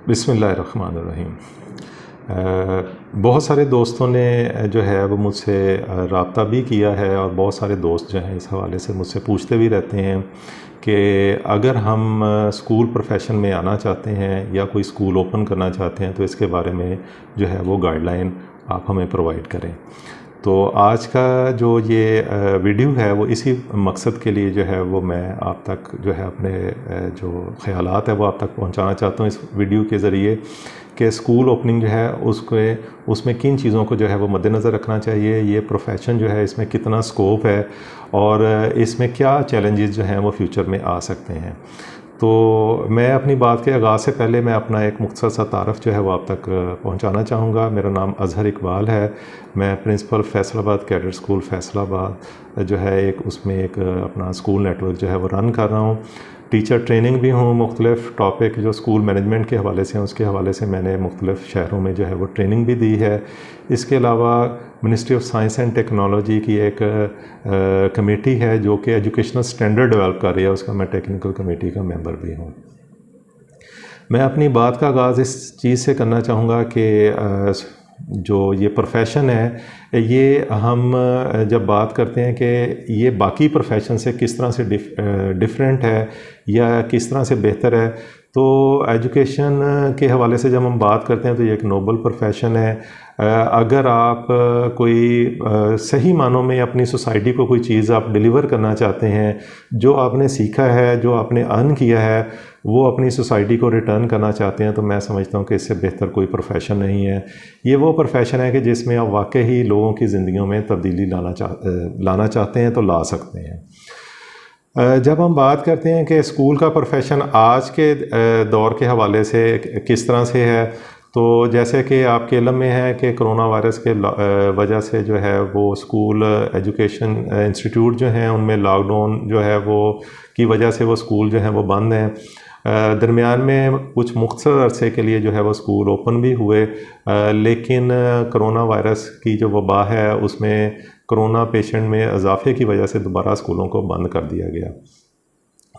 बिस्मिल्लाहिर्रहमानिर्रहीम। बहुत सारे दोस्तों ने जो है वो मुझसे रब्ता भी किया है और बहुत सारे दोस्त जो हैं इस हवाले से मुझसे पूछते भी रहते हैं कि अगर हम स्कूल प्रोफेशन में आना चाहते हैं या कोई स्कूल ओपन करना चाहते हैं तो इसके बारे में जो है वो गाइडलाइन आप हमें प्रोवाइड करें। तो आज का जो ये वीडियो है वो इसी मकसद के लिए जो है वो मैं आप तक जो है अपने जो ख़यालात है वो आप तक पहुंचाना चाहता हूं इस वीडियो के ज़रिए कि स्कूल ओपनिंग जो है उसमें किन चीज़ों को जो है वो मद्देनज़र रखना चाहिए, ये प्रोफेशन जो है इसमें कितना स्कोप है और इसमें क्या चैलेंजेस जो हैं वो फ्यूचर में आ सकते हैं। तो मैं अपनी बात के आगाज़ से पहले मैं अपना एक मुख्तसर सा तारफ़ जो है वो आप तक पहुंचाना चाहूँगा। मेरा नाम अज़हर इकबाल है। मैं principal Faisalabad cadet school Faisalabad जो है उसमें एक अपना स्कूल नेटवर्क जो है वो रन कर रहा हूँ। टीचर ट्रेनिंग भी हूँ, मुख्तलिफ़ टॉपिक जो स्कूल मैनेजमेंट के हवाले से हैं उसके हवाले से मैंने मुख्तलिफ़ शहरों में जो है वो ट्रेनिंग भी दी है। इसके अलावा ministry of science and technology की एक कमेटी है जो कि एजुकेशनल स्टैंडर्ड डेवलप कर रही है, उसका मैं टेक्निकल कमेटी का मेंबर भी हूँ। मैं अपनी बात का आगाज़ इस चीज़ से करना चाहूँगा कि जो ये प्रोफेशन है ये हम जब बात करते हैं कि ये बाकी प्रोफेशन से किस तरह से डिफरेंट है या किस तरह से बेहतर है, तो एजुकेशन के हवाले से जब हम बात करते हैं तो ये एक नोबल प्रोफेशन है। अगर आप कोई सही मानों में अपनी सोसाइटी को कोई चीज़ आप डिलीवर करना चाहते हैं, जो आपने सीखा है, जो आपने अर्न किया है, वो अपनी सोसाइटी को रिटर्न करना चाहते हैं, तो मैं समझता हूँ कि इससे बेहतर कोई प्रोफेशन नहीं है। ये वो प्रोफेशन है कि जिसमें आप वाकई ही लोगों की ज़िंदगियों में तब्दीली लाना चाहते हैं तो ला सकते हैं। जब हम बात करते हैं कि स्कूल का प्रोफेशन आज के दौर के हवाले से किस तरह से है, तो जैसे कि आपके इल्म में है कि कोरोना वायरस के वजह से जो है वो स्कूल एजुकेशन इंस्टीट्यूट जो हैं उनमें लॉकडाउन जो है वो की वजह से वो स्कूल जो हैं वो बंद हैं। दरमियान में कुछ मुख्तसर अरसे के लिए जो है वो स्कूल ओपन भी हुए, लेकिन कोरोना वायरस की जो वबा है उसमें कोरोना पेशेंट में इजाफे की वजह से दोबारा स्कूलों को बंद कर दिया गया।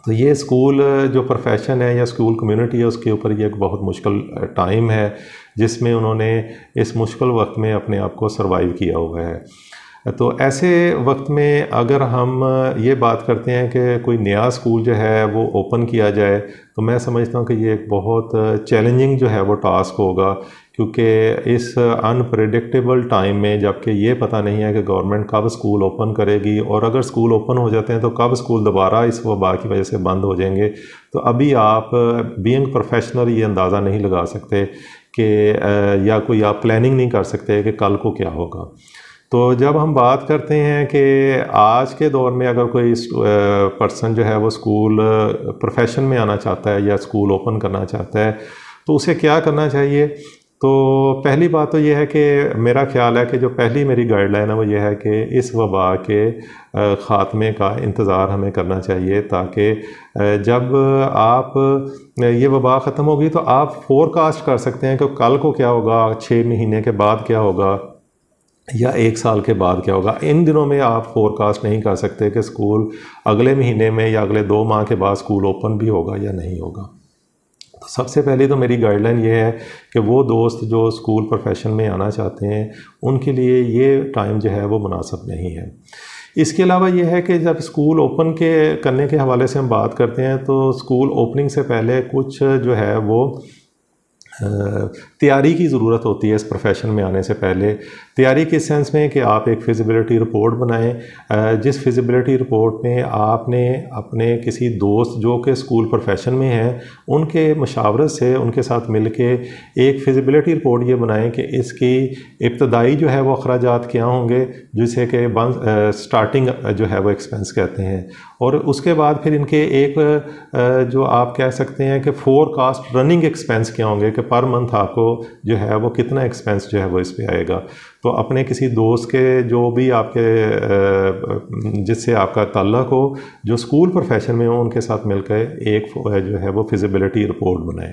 तो ये स्कूल जो प्रोफेशन है या स्कूल कम्युनिटी है उसके ऊपर ये एक बहुत मुश्किल टाइम है जिसमें उन्होंने इस मुश्किल वक्त में अपने आप को सरवाइव किया हुआ है। तो ऐसे वक्त में अगर हम ये बात करते हैं कि कोई नया स्कूल जो है वो ओपन किया जाए, तो मैं समझता हूँ कि ये एक बहुत चैलेंजिंग जो है वो टास्क होगा, क्योंकि इस अनप्रेडिक्टेबल टाइम में जबकि ये पता नहीं है कि गवर्नमेंट कब स्कूल ओपन करेगी और अगर स्कूल ओपन हो जाते हैं तो कब स्कूल दोबारा इस वबा की वजह से बंद हो जाएंगे। तो अभी आप बीइंग प्रोफेशनल ये अंदाज़ा नहीं लगा सकते कि या कोई आप प्लानिंग नहीं कर सकते कि कल को क्या होगा। तो जब हम बात करते हैं कि आज के दौर में अगर कोई पर्सन जो है वो स्कूल प्रोफेशन में आना चाहता है या स्कूल ओपन करना चाहता है तो उसे क्या करना चाहिए, तो पहली बात तो ये है कि मेरा ख्याल है कि जो पहली मेरी गाइडलाइन है वो ये है कि इस वबा के ख़ात्मे का इंतज़ार हमें करना चाहिए, ताकि जब आप ये वबा ख़त्म होगी तो आप फोरकास्ट कर सकते हैं कि कल को क्या होगा, 6 महीने के बाद क्या होगा या 1 साल के बाद क्या होगा। इन दिनों में आप फोरकास्ट नहीं कर सकते कि स्कूल अगले महीने में या अगले 2 माह के बाद स्कूल ओपन भी होगा या नहीं होगा। तो सबसे पहले तो मेरी गाइडलाइन ये है कि वो दोस्त जो स्कूल प्रोफेशन में आना चाहते हैं उनके लिए ये टाइम जो है वो मुनासिब नहीं है। इसके अलावा ये है कि जब स्कूल ओपन करने के हवाले से हम बात करते हैं तो स्कूल ओपनिंग से पहले कुछ जो है वो तैयारी की ज़रूरत होती है। इस प्रोफेशन में आने से पहले तैयारी के सेंस में कि आप एक फिजिबिलिटी रिपोर्ट बनाएं, जिस फिजिबिलिटी रिपोर्ट में आपने अपने किसी दोस्त जो कि स्कूल प्रोफेशन में हैं उनके मशावरत से उनके साथ मिलके एक फिजिबिलिटी रिपोर्ट ये बनाएं कि इसकी इब्तदाई जो है वो अखराजात क्या होंगे, जिसे कि स्टार्टिंग जो है वो एक्सपेंस कहते हैं, और उसके बाद फिर इनके एक जो आप कह सकते हैं कि फोरकास्ट रनिंग एक्सपेंस क्या होंगे कि पर मंथ आपको जो है वो कितना एक्सपेंस जो है वो इस पे आएगा। तो अपने किसी दोस्त के जो भी आपके जिससे आपका ताल्लुक़ हो जो स्कूल प्रोफेशन में हो उनके साथ मिलकर एक जो है वो फिजिबिलिटी रिपोर्ट बनाएं।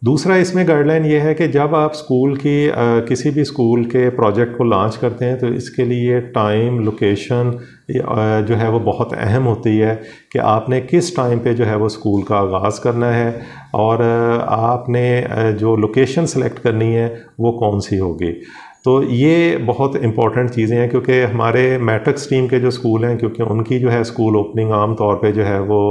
दूसरा इसमें गाइडलाइन ये है कि जब आप स्कूल की किसी भी स्कूल के प्रोजेक्ट को लॉन्च करते हैं तो इसके लिए टाइम लोकेशन जो है वो बहुत अहम होती है कि आपने किस टाइम पे जो है वो स्कूल का आगाज़ करना है और आपने जो लोकेशन सेलेक्ट करनी है वो कौन सी होगी। तो ये बहुत इंपॉर्टेंट चीज़ें हैं क्योंकि हमारे मैट्रिक स्ट्रीम के जो स्कूल हैं क्योंकि उनकी जो है स्कूल ओपनिंग आम तौर पे जो है वो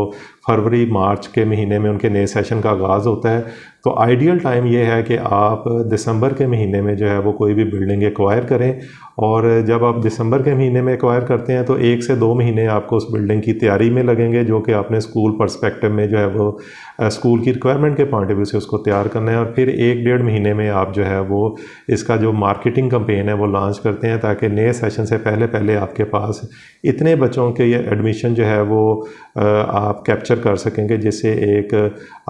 फरवरी मार्च के महीने में उनके नए सेशन का आगाज़ होता है। तो आइडियल टाइम ये है कि आप दिसंबर के महीने में जो है वो कोई भी बिल्डिंग एक्वायर करें और जब आप दिसंबर के महीने में एक्वायर करते हैं तो 1 से 2 महीने आपको उस बिल्डिंग की तैयारी में लगेंगे जो कि आपने स्कूल पर्सपेक्टिव में जो है वो स्कूल की रिक्वायरमेंट के पॉइंट ऑफ व्यू से उसको तैयार करना है और फिर 1-1.5 महीने में आप जो है वो इसका जो मार्केटिंग कैंपेन है वो लॉन्च करते हैं ताकि नए सेशन से पहले पहले आपके पास इतने बच्चों के ये एडमिशन जो है वो आप कैप्चर कर सकेंगे जिससे एक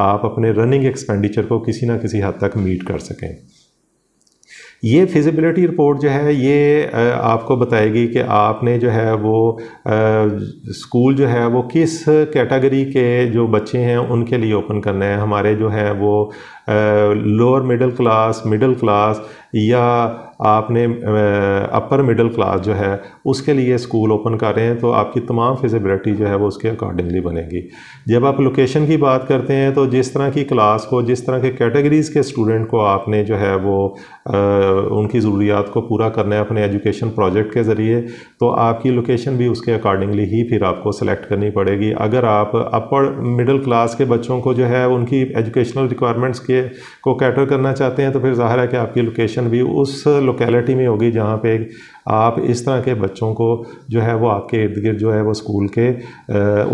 आप अपने रनिंग एक्सपेंडिचर को किसी ना किसी हद तक मीट कर सकें। ये फिजिबिलिटी रिपोर्ट जो है ये आपको बताएगी कि आपने जो है वो स्कूल जो है वो किस कैटेगरी के जो बच्चे हैं उनके लिए ओपन करना है। हमारे जो है वो लोअर मिडिल क्लास या आपने अपर मिडिल क्लास जो है उसके लिए स्कूल ओपन कर रहे हैं तो आपकी तमाम फिजिबिलिटी जो है वो उसके अकॉर्डिंगली बनेगी। जब आप लोकेशन की बात करते हैं तो जिस तरह की क्लास को जिस तरह के कैटेगरीज़ के स्टूडेंट को आपने जो है वो उनकी ज़रूरियात को पूरा करना है अपने एजुकेशन प्रोजेक्ट के ज़रिए तो आपकी लोकेशन भी उसके अकॉर्डिंगली ही फिर आपको सेलेक्ट करनी पड़ेगी। अगर आप अपर मिडिल क्लास के बच्चों को जो है उनकी एजुकेशनल रिक्वायरमेंट्स को कैटर करना चाहते हैं तो फिर ज़ाहिर है कि आपकी लोकेशन भी उस लोकेलिटी में होगी जहाँ पे आप इस तरह के बच्चों को जो है वो आपके इर्द गिर्द जो है वो स्कूल के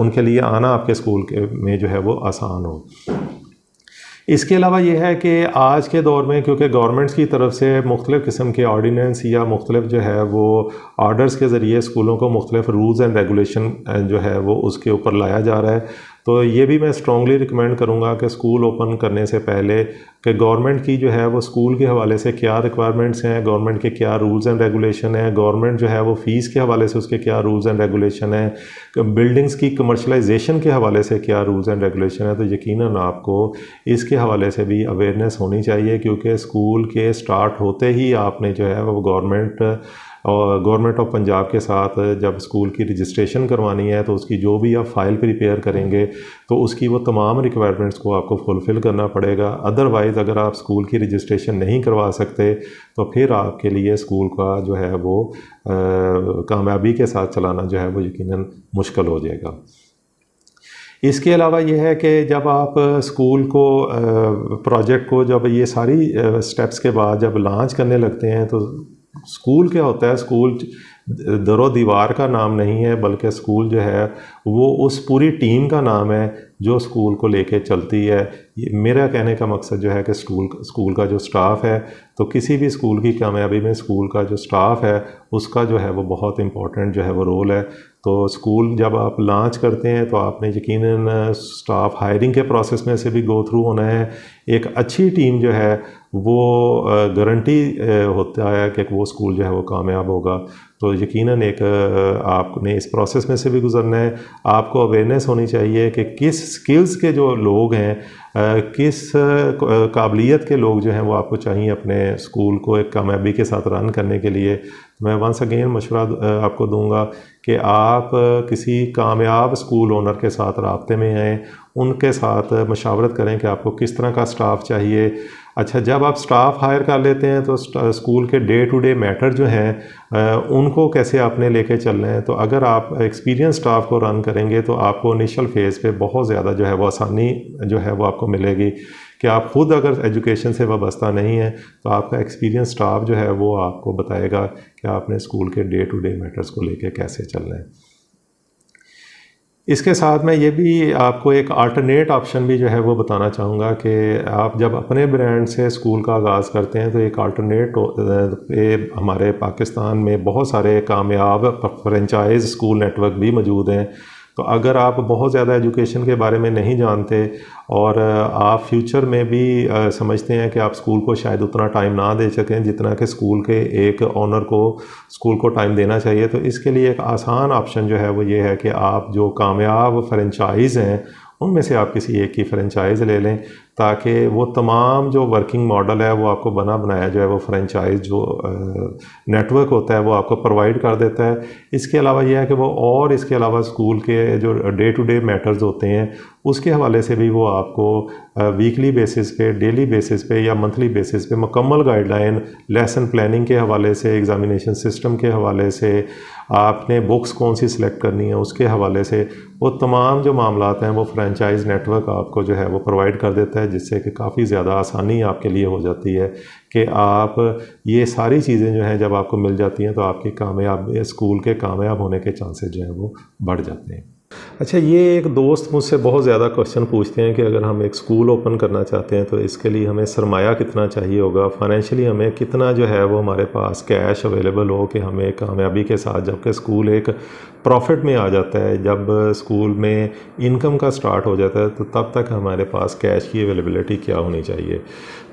उनके लिए आना आपके स्कूल के में जो है वो आसान हो। इसके अलावा ये है कि आज के दौर में क्योंकि गवर्नमेंट्स की तरफ से मुख्तलिफ़ किस्म के ऑर्डिनेंस या मुख्तलिफ जो है वो ऑर्डर्स के ज़रिए स्कूलों को मुख्तलिफ रूल्स एंड रेगुलेशन जो है वो उसके ऊपर लाया जा रहा है। तो ये भी मैं स्ट्रॉन्गली रिकमेंड करूँगा कि स्कूल ओपन करने से पहले कि गवर्नमेंट की जो है वो स्कूल के हवाले से क्या रिक्वायरमेंट्स हैं, गवर्नमेंट के क्या रूल्स एंड रेगुलेशन हैं, गवर्नमेंट जो है वो फ़ीस के हवाले से उसके क्या रूल्स एंड रेगुलेशन हैं, बिल्डिंग्स की कमर्शलाइजेशन के हवाले से क्या रूल्स एंड रेगुलेशन है। तो यकीनन आपको इसके हवाले से भी अवेयरनेस होनी चाहिए क्योंकि स्कूल के स्टार्ट होते ही आपने जो है वो गवर्नमेंट ऑफ पंजाब के साथ जब स्कूल की रजिस्ट्रेशन करवानी है तो उसकी जो भी आप फाइल प्रिपेयर करेंगे तो उसकी वो तमाम रिक्वायरमेंट्स को आपको फुलफ़िल करना पड़ेगा। अदरवाइज़ अगर आप स्कूल की रजिस्ट्रेशन नहीं करवा सकते तो फिर आपके लिए स्कूल का जो है वो कामयाबी के साथ चलाना जो है वो यकीनन मुश्किल हो जाएगा। इसके अलावा ये है कि जब आप स्कूल को प्रोजेक्ट को जब ये सारी स्टेप्स के बाद जब लॉन्च करने लगते हैं तो स्कूल क्या होता है, स्कूल दरो दीवार का नाम नहीं है बल्कि स्कूल जो है वो उस पूरी टीम का नाम है जो स्कूल को लेके चलती है। ये मेरा कहने का मकसद जो है कि स्कूल का जो स्टाफ है तो किसी भी स्कूल की कामयाबी में स्कूल का जो स्टाफ है उसका जो है वो बहुत इम्पोर्टेंट जो है वो रोल है। तो स्कूल जब आप लॉन्च करते हैं तो आपने यकीनन स्टाफ हायरिंग के प्रोसेस में से भी गो थ्रू होना है। एक अच्छी टीम जो है वो गारंटी होता है कि वो स्कूल जो है वो कामयाब होगा। तो यकीनन एक आपने इस प्रोसेस में से भी गुजरना है। आपको अवेयरनेस होनी चाहिए कि किस स्किल्स के जो लोग हैं किस काबिलियत के लोग जो हैं वो आपको चाहिए अपने स्कूल को एक कामयाबी के साथ रन करने के लिए। मैं वंस अगेन मशवरा आपको दूंगा कि आप किसी कामयाब स्कूल ओनर के साथ राब्ते में आएँ, उनके साथ मशावरत करें कि आपको किस तरह का स्टाफ चाहिए। अच्छा, जब आप स्टाफ हायर कर लेते हैं तो स्कूल के डे टू डे मैटर जो हैं उनको कैसे आपने लेके चलना है। तो अगर आप एक्सपीरियंस स्टाफ को रन करेंगे तो आपको इनिशियल फेज़ पे बहुत ज़्यादा जो है वो आसानी जो है वो आपको मिलेगी कि आप खुद अगर एजुकेशन से वाबस्ता नहीं है तो आपका एक्सपीरियंस स्टाफ जो है वो आपको बताएगा कि आपने स्कूल के डे टू डे मैटर्स को लेके कैसे चलना है। इसके साथ मैं ये भी आपको एक अल्टरनेट ऑप्शन भी जो है वो बताना चाहूँगा कि आप जब अपने ब्रांड से स्कूल का आगाज़ करते हैं तो एक अल्टरनेट पे हमारे पाकिस्तान में बहुत सारे कामयाब फ्रेंचाइज स्कूल नेटवर्क भी मौजूद हैं। तो अगर आप बहुत ज़्यादा एजुकेशन के बारे में नहीं जानते और आप फ्यूचर में भी समझते हैं कि आप स्कूल को शायद उतना टाइम ना दे सकें जितना कि स्कूल के एक ऑनर को स्कूल को टाइम देना चाहिए, तो इसके लिए एक आसान ऑप्शन जो है वो ये है कि आप जो कामयाब फ्रेंचाइज़ हैं उनमें से आप किसी एक की फ्रेंचाइज़ ले लें। ताकि वो तमाम जो वर्किंग मॉडल है वो आपको बना बनाया जो है वो फ्रेंचाइज जो नेटवर्क होता है वो आपको प्रोवाइड कर देता है। इसके अलावा यह है कि वो और इसके अलावा स्कूल के जो डे टू डे मैटर्स होते हैं उसके हवाले से भी वो आपको वीकली बेसिस पे, डेली बेसिस पे या मंथली बेसिस पे मुकम्मल गाइडलाइन, लेसन प्लानिंग के हवाले से, एग्ज़ामिनेशन सिस्टम के हवाले से, आपने बुक्स कौन सी सिलेक्ट करनी है उसके हवाले से, वो तमाम जो मामलात हैं वो फ्रेंचाइज नेटवर्क आपको जो है वो प्रोवाइड कर देता है, जिससे कि काफ़ी ज़्यादा आसानी आपके लिए हो जाती है कि आप ये सारी चीज़ें जो हैं जब आपको मिल जाती हैं तो आपकी कामयाब स्कूल के कामयाब होने के चांसेस जो हैं वो बढ़ जाते हैं। अच्छा, ये एक दोस्त मुझसे बहुत ज़्यादा क्वेश्चन पूछते हैं कि अगर हम एक स्कूल ओपन करना चाहते हैं तो इसके लिए हमें सरमाया कितना चाहिए होगा, फाइनेंशियली हमें कितना जो है वो हमारे पास कैश अवेलेबल हो कि हमें कामयाबी के साथ, जबकि स्कूल एक प्रॉफिट में आ जाता है, जब स्कूल में इनकम का स्टार्ट हो जाता है तो तब तक हमारे पास कैश की अवेलेबिलिटी क्या होनी चाहिए।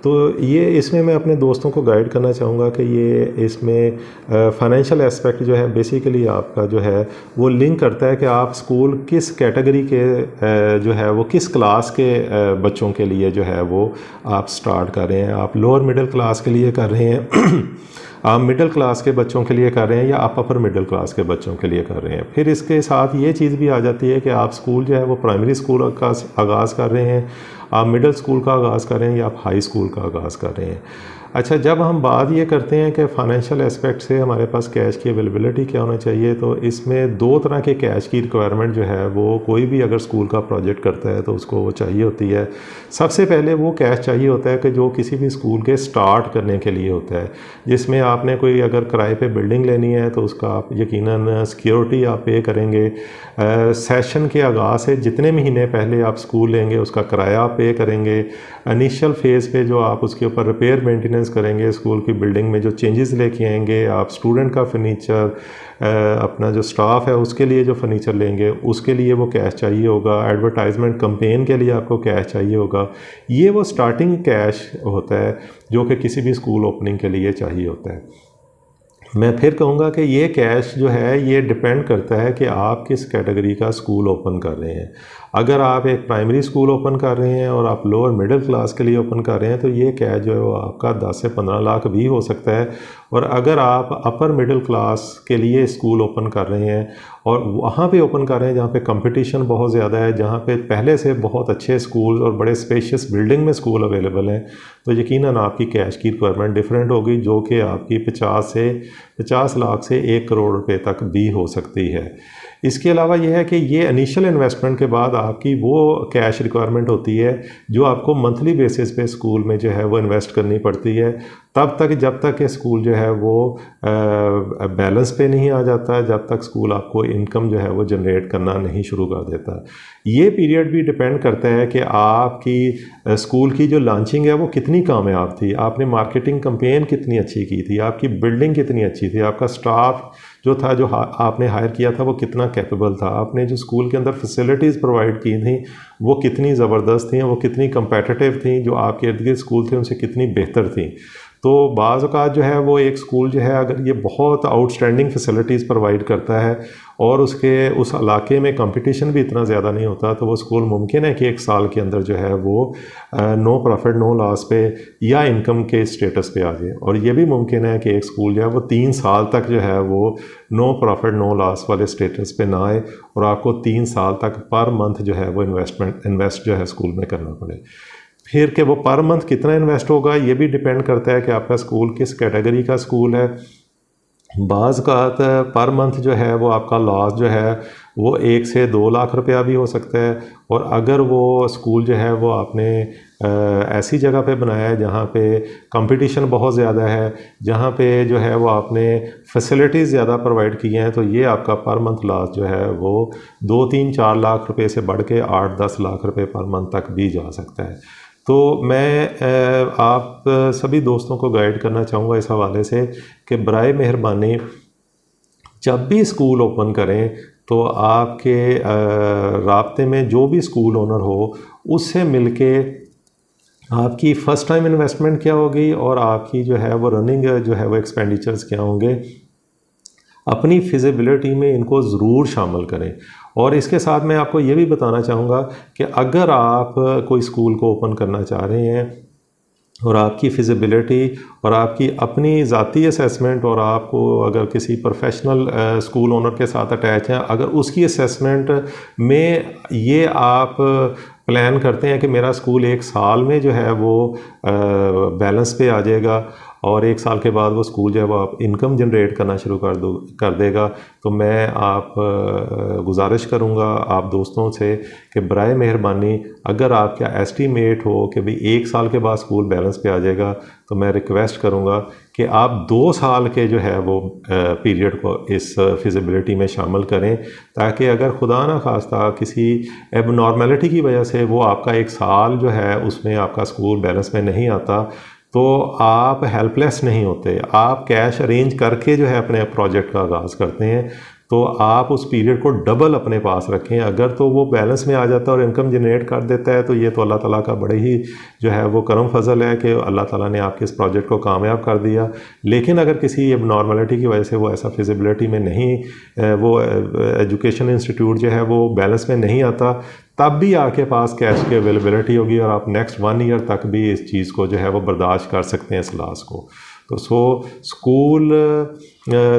तो ये इसमें मैं अपने दोस्तों को गाइड करना चाहूँगा कि ये इसमें फाइनेंशियल एस्पेक्ट जो है बेसिकली आपका जो है वो लिंक करता है कि आप स्कूल किस कैटेगरी के जो है वो किस क्लास के बच्चों के लिए जो है वो आप स्टार्ट कर रहे हैं। आप लोअर मिडिल क्लास के लिए कर रहे हैं आप मिडिल क्लास के बच्चों के लिए कर रहे हैं या आप अपर मिडिल क्लास के बच्चों के लिए कर रहे हैं। फिर इसके साथ ये चीज़ भी आ जाती है कि आप स्कूल जो है वो प्राइमरी स्कूल का आगाज़ कर रहे हैं, आप मिडिल स्कूल का आगाज़ कर रहे हैं या आप हाई स्कूल का आगाज़ कर रहे हैं। अच्छा, जब हम बात ये करते हैं कि फ़ाइनेंशियल एस्पेक्ट से हमारे पास कैश की अवेलेबिलिटी क्या होना चाहिए, तो इसमें दो तरह के कैश की रिक्वायरमेंट जो है वो कोई भी अगर स्कूल का प्रोजेक्ट करता है तो उसको वो चाहिए होती है। सबसे पहले वो कैश चाहिए होता है कि जो किसी भी स्कूल के स्टार्ट करने के लिए होता है, जिसमें आपने कोई अगर किराए पे बिल्डिंग लेनी है तो उसका आप यकीनन सिक्योरिटी आप पे करेंगे। सेशन के आगाज़ से जितने महीने पहले आप स्कूल लेंगे उसका किराया आप पे करेंगे। इनिशियल फेज़ पे जो आप उसके ऊपर रिपेयर मेंटेनेंस करेंगे, स्कूल की बिल्डिंग में जो चेंजेस लेके आएंगे, आप स्टूडेंट का फर्नीचर, अपना जो स्टाफ है उसके लिए जो फर्नीचर लेंगे उसके लिए वो कैश चाहिए होगा। एडवर्टाइजमेंट कंपेन के लिए आपको कैश चाहिए होगा। ये वो स्टार्टिंग कैश होता है जो कि किसी भी स्कूल ओपनिंग के लिए चाहिए होता है। मैं फिर कहूँगा कि ये कैश जो है ये डिपेंड करता है कि आप किस कैटेगरी का स्कूल ओपन कर रहे हैं। अगर आप एक प्राइमरी स्कूल ओपन कर रहे हैं और आप लोअर मिडिल क्लास के लिए ओपन कर रहे हैं तो ये कैश जो है वो आपका 10 से 15 लाख भी हो सकता है। और अगर आप अपर मिडिल क्लास के लिए स्कूल ओपन कर रहे हैं और वहाँ पे ओपन कर रहे हैं जहाँ पे कंपटीशन बहुत ज़्यादा है, जहाँ पे पहले से बहुत अच्छे स्कूल और बड़े स्पेशियस बिल्डिंग में स्कूल अवेलेबल हैं, तो यकीनन आपकी कैश की रिक्वायरमेंट डिफरेंट होगी, जो कि आपकी 50 लाख से 1 करोड़ रुपए तक भी हो सकती है। इसके अलावा यह है कि ये इनिशियल इन्वेस्टमेंट के बाद आपकी वो कैश रिक्वायरमेंट होती है जो आपको मंथली बेसिस पे स्कूल में जो है वो इन्वेस्ट करनी पड़ती है, तब तक जब तक कि स्कूल जो है वो बैलेंस पे नहीं आ जाता, जब तक स्कूल आपको इनकम जो है वो जनरेट करना नहीं शुरू कर देता। ये पीरियड भी डिपेंड करता है कि आपकी स्कूल की जो लॉन्चिंग है वो कितनी कामयाब थी, आपने मार्केटिंग कैंपेन कितनी अच्छी की थी, आपकी बिल्डिंग कितनी अच्छी थी, आपका स्टाफ जो था जो आपने हायर किया था वो कितना कैपेबल था, आपने जो स्कूल के अंदर फैसिलिटीज़ प्रोवाइड की थी वो कितनी ज़बरदस्त थी, वो कितनी कम्पेटिटिव थी, जो आपके इर्द गिर्द स्कूल थे उनसे कितनी बेहतर थी। तो बाज़ औक़ात जो है वो एक स्कूल जो है अगर ये बहुत आउटस्टैंडिंग फैसिलिटीज़ प्रोवाइड करता है और उसके उस इलाके में कंपटीशन भी इतना ज़्यादा नहीं होता, तो वो स्कूल मुमकिन है कि 1 साल के अंदर जो है वो नो प्रॉफिट नो लॉस पे या इनकम के स्टेटस पे आ जाए। और ये भी मुमकिन है कि एक स्कूल जो है वो 3 साल तक जो है वो नो प्रॉफिट नो लॉस वाले स्टेटस पे ना आए और आपको 3 साल तक पर मंथ जो है वो इन्वेस्ट जो है स्कूल में करना पड़े। फिर के वो पर मंथ कितना इन्वेस्ट होगा ये भी डिपेंड करता है कि आपका स्कूल किस कैटेगरी का स्कूल है। बाज़ औक़ात पर मंथ जो है वो आपका लॉस जो है वो 1 से 2 लाख रुपया भी हो सकता है। और अगर वो स्कूल जो है वो आपने ऐसी जगह पे बनाया है जहाँ पे कंपटीशन बहुत ज़्यादा है, जहाँ पे जो है वो आपने फैसिलिटीज़ ज़्यादा प्रोवाइड की हैं, तो ये आपका पर मंथ लॉस जो है वो 2, 3, 4 लाख रुपए से बढ़ के 8, 10 लाख रुपए पर मंथ तक भी जा सकता है। तो मैं आप सभी दोस्तों को गाइड करना चाहूँगा इस हवाले से कि बराए मेहरबानी जब भी स्कूल ओपन करें तो आपके राब्ते में जो भी स्कूल ओनर हो उससे मिलके आपकी फ़र्स्ट टाइम इन्वेस्टमेंट क्या होगी और आपकी जो है वो रनिंग जो है वो एक्सपेंडिचर्स क्या होंगे, अपनी फिजिबिलिटी में इनको ज़रूर शामिल करें। और इसके साथ मैं आपको ये भी बताना चाहूँगा कि अगर आप कोई स्कूल को ओपन करना चाह रहे हैं और आपकी फिजिबिलिटी और आपकी अपनी ज़ाती असेसमेंट, और आपको अगर किसी प्रोफेशनल स्कूल ओनर के साथ अटैच हैं, अगर उसकी असेसमेंट में ये आप प्लान करते हैं कि मेरा स्कूल 1 साल में जो है वो बैलेंस पे आ जाएगा और 1 साल के बाद वो स्कूल जो है वो आप इनकम जनरेट करना शुरू कर देगा, तो मैं आप गुजारिश करूँगा आप दोस्तों से कि बराए मेहरबानी अगर आपका एस्टीमेट हो कि भाई 1 साल के बाद स्कूल बैलेंस पे आ जाएगा, तो मैं रिक्वेस्ट करूँगा कि आप 2 साल के जो है वो पीरियड को इस फिजिबिलिटी में शामिल करें, ताकि अगर खुदा ना खास्ता किसी एबनॉर्मेलिटी की वजह से वो आपका 1 साल जो है उसमें आपका स्कूल बैलेंस में नहीं आता, तो आप हेल्पलेस नहीं होते, आप कैश अरेंज करके जो है अपने प्रोजेक्ट का आगाज़ करते हैं। तो आप उस पीरियड को डबल अपने पास रखें। अगर तो वो बैलेंस में आ जाता है और इनकम जनरेट कर देता है, तो ये तो अल्लाह ताला का बड़े ही जो है वो करम फजल है कि अल्लाह ताला ने आपके इस प्रोजेक्ट को कामयाब कर दिया। लेकिन अगर किसी एबनॉर्मलिटी की वजह से वो ऐसा फिजिबिलिटी में नहीं, वो एजुकेशन इंस्टीट्यूट जो है वो बैलेंस में नहीं आता, तब भी आपके पास कैश की अवेलेबिलिटी होगी और आप नेक्स्ट 1 ईयर तक भी इस चीज़ को जो है वो बर्दाश्त कर सकते हैं इस लॉस को। तो स्कूल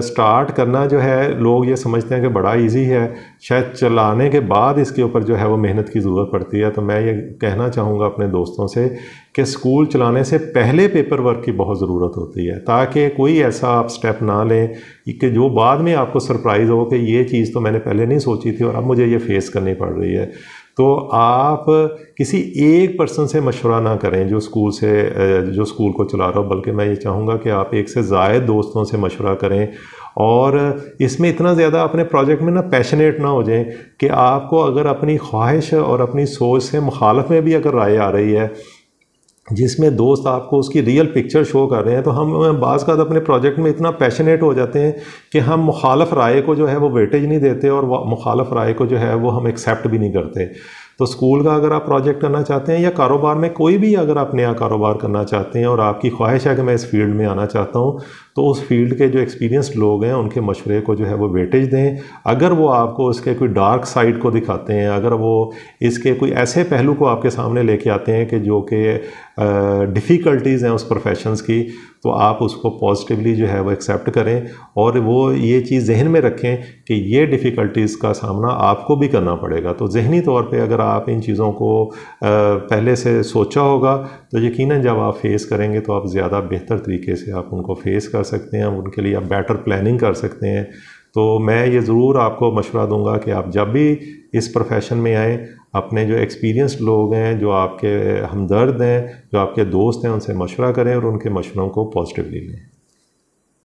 स्टार्ट करना जो है, लोग ये समझते हैं कि बड़ा इजी है, शायद चलाने के बाद इसके ऊपर जो है वो मेहनत की ज़रूरत पड़ती है। तो मैं ये कहना चाहूँगा अपने दोस्तों से कि स्कूल चलाने से पहले पेपर वर्क की बहुत ज़रूरत होती है, ताकि कोई ऐसा आप स्टेप ना लें कि जो बाद में आपको सरप्राइज़ हो कि ये चीज़ तो मैंने पहले नहीं सोची थी और अब मुझे ये फेस करनी पड़ रही है। तो आप किसी एक पर्सन से मशवरा ना करें जो स्कूल को चला रहा हो, बल्कि मैं ये चाहूँगा कि आप 1 से ज़ायद दोस्तों से मशवरा करें और इसमें इतना ज़्यादा अपने प्रोजेक्ट में ना पैशनेट ना हो जाएं कि आपको अगर अपनी ख्वाहिश और अपनी सोच से मुखालफ में भी अगर राय आ रही है, जिसमें दोस्त आपको उसकी रियल पिक्चर शो कर रहे हैं, तो हम बाज़ का अपने प्रोजेक्ट में इतना पैशनेट हो जाते हैं कि हम मुखालफ राय को जो है वो वेटेज नहीं देते और मुखालफ राय को जो है वो हम एक्सेप्ट भी नहीं करते। तो स्कूल का अगर आप प्रोजेक्ट करना चाहते हैं या कारोबार में कोई भी अगर आप नया कारोबार करना चाहते हैं और आपकी ख्वाहिश है कि मैं इस फील्ड में आना चाहता हूँ, तो उस फील्ड के जो एक्सपीरियंस्ड लोग हैं उनके मशवरे को जो है वो वेटेज दें। अगर वो आपको इसके कोई डार्क साइड को दिखाते हैं, अगर वो इसके कोई ऐसे पहलू को आपके सामने लेके आते हैं कि जो कि डिफ़िकल्टीज़ हैं उस प्रोफेशंस की, तो आप उसको पॉजिटिवली जो है वो एक्सेप्ट करें और वो ये चीज़ जहन में रखें कि ये डिफ़िकल्टीज़ का सामना आपको भी करना पड़ेगा। तो ज़हनी तौर पे अगर आप इन चीज़ों को पहले से सोचा होगा, तो यकीनन जब आप फेस करेंगे तो आप ज़्यादा बेहतर तरीके से आप उनको फेस कर सकते हैं, उनके लिए आप बेटर प्लानिंग कर सकते हैं। तो मैं ये ज़रूर आपको मशवरा दूंगा कि आप जब भी इस प्रोफेशन में आएँ, अपने जो एक्सपीरियंस्ड लोग हैं, जो आपके हमदर्द हैं, जो आपके दोस्त हैं, उनसे मशवरा करें और उनके मशवरों को पॉजिटिवली लें।